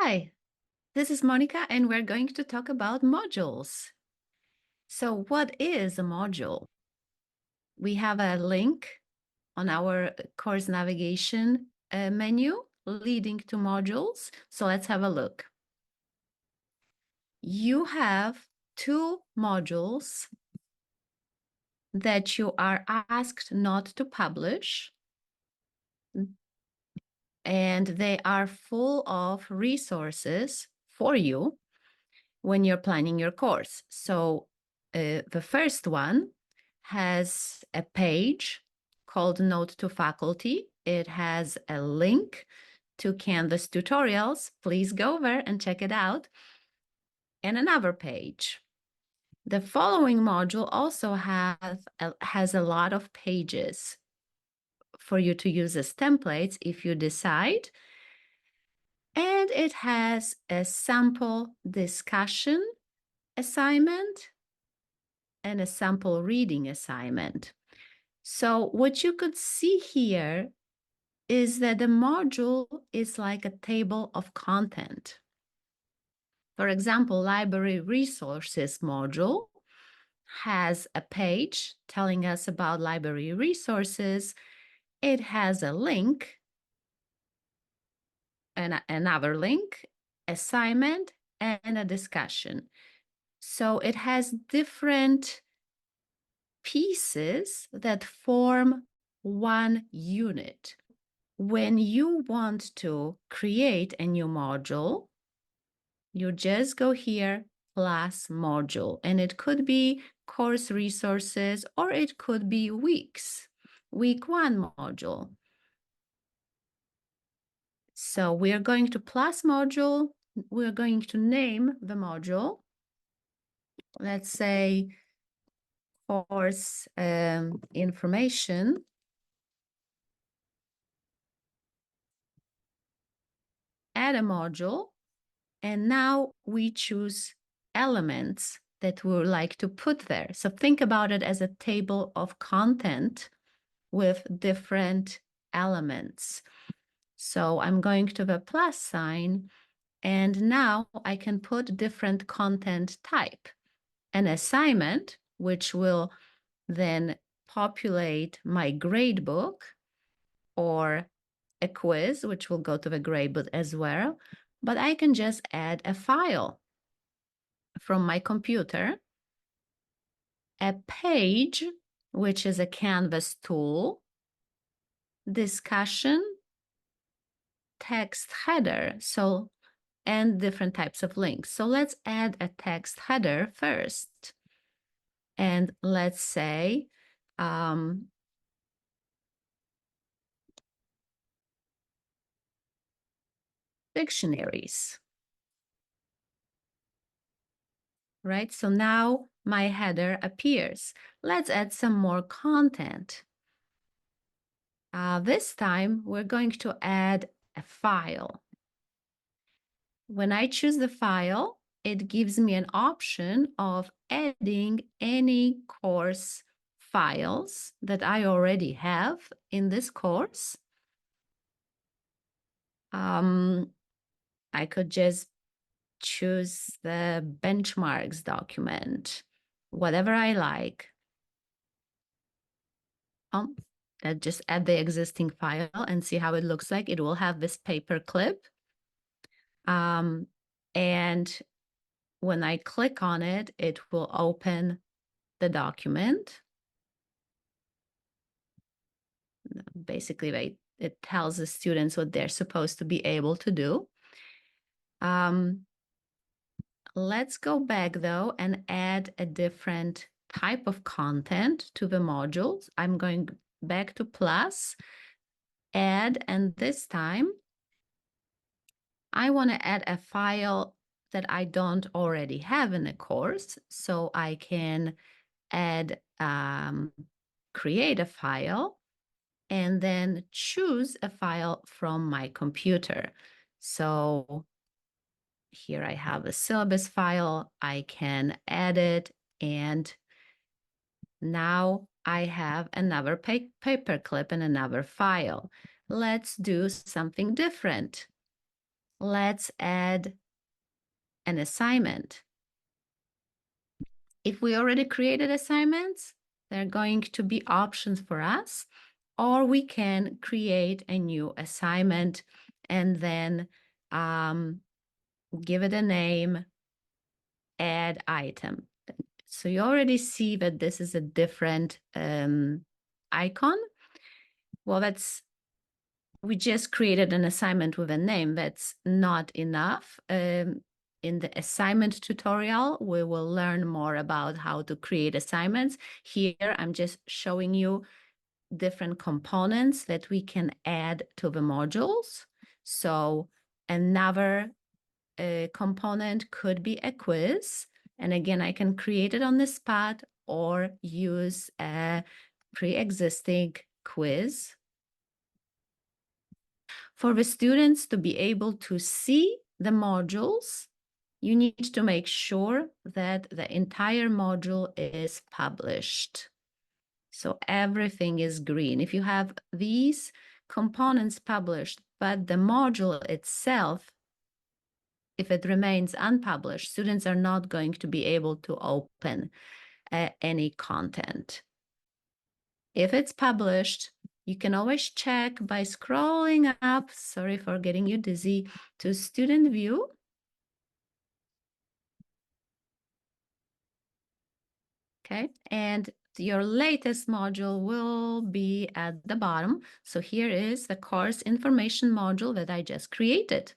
Hi, this is Monika, and we're going to talk about modules. So, what is a module? We have a link on our course navigation menu leading to modules. So, let's have a look. You have two modules that you are asked not to publish, and they are full of resources for you when you're planning your course. So the first one has a page called Note to Faculty. It has a link to Canvas tutorials. Please go over and check it out. And another page. The following module also has a lot of pages for you to use as templates if you decide. And it has a sample discussion assignment and a sample reading assignment. So what you could see here is that the module is like a table of content. For example, library resources module has a page telling us about library resources. It has a link, and another link, assignment, and a discussion. So it has different pieces that form one unit. When you want to create a new module, you just go here, plus module, and it could be course resources or it could be weeks, week 1 module. So we are going to plus module. We're going to name the module. Let's say course information. Add a module, and now we choose elements that we would like to put there. So think about it as a table of content with different elements. So I'm going to the plus sign, and now I can put different content type. An assignment, which will then populate my gradebook, or a quiz, which will go to the gradebook as well. But I can just add a file from my computer, a page, which is a Canvas tool, discussion, text header, and different types of links. So let's add a text header first. And let's say dictionaries. Right? So now my header appears. Let's add some more content. This time, we're going to add a file. When I choose the file, it gives me an option of adding any course files that I already have in this course. I could just choose the benchmarks document, whatever I like. Let's just add the existing file and see how it looks like. It will have this paper clip. And when I click on it, it will open the document. Basically, it tells the students what they're supposed to be able to do. Let's go back, though, and add a different type of content to the modules. I'm going back to plus, add, and this time I want to add a file that I don't already have in the course. So I can add, create a file, and then choose a file from my computer. So here I have a syllabus file. I can add it, and now I have another paper clip and another file. Let's do something different. let's add an assignment. If we already created assignments, there are going to be options for us, or we can create a new assignment and then give it a name, add item. So you already see that this is a different icon. Well, we just created an assignment with a name. That's not enough. In the assignment tutorial, we will learn more about how to create assignments. Here, I'm just showing you different components that we can add to the modules. So another component could be a quiz. And again, I can create it on the spot or use a pre-existing quiz. For the students to be able to see the modules, you need to make sure that the entire module is published. So everything is green. If you have these components published, but the module itself, if it remains unpublished, students are not going to be able to open any content. If it's published, you can always check by scrolling up, sorry for getting you dizzy, to student view. Okay, and your latest module will be at the bottom. So here is the course information module that I just created.